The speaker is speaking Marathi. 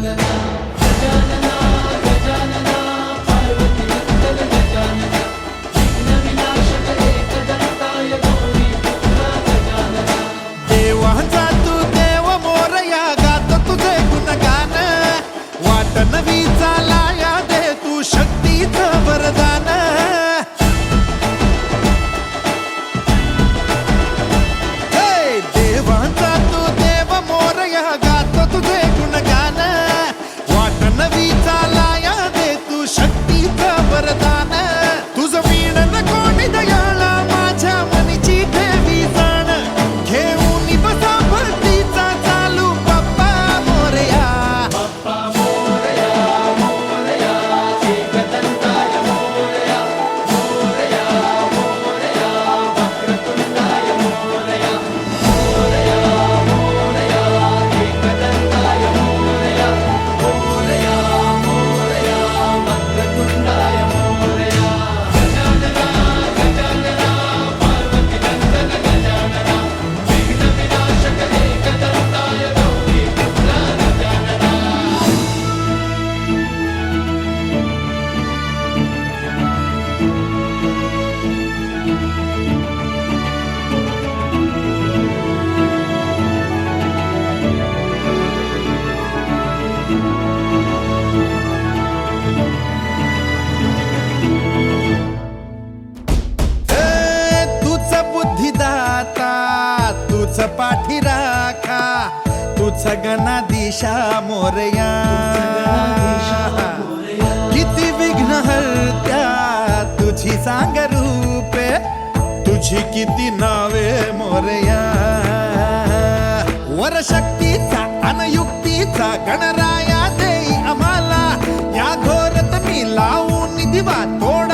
देवाचा तू देव मोरया, गातो तुझे गुणगान. वाट नवी चालाया दे तू शक्तीचं वरदान. देवाचा तू देव मोरया, गातो तुझे गुणगान. वाट नवी चालाया दे तू शक्तीचं वरदान. तुझं वीण कोणी दयाळा, माझ्या मनीची ठेवी जाण. घेऊन बसा भरतीचा चालू बाप्पा मोरया. तुझ पाठी राखा, तुझ गणाधीशा मोरया. किती विघ्न हरत्या तुझी सांग रूपे, तुझी किती नावे मोरया. वर शक्तीचा अनयुक्तीचा गणराया देई आम्हाला. या घोरत मी लावून दिवा तोड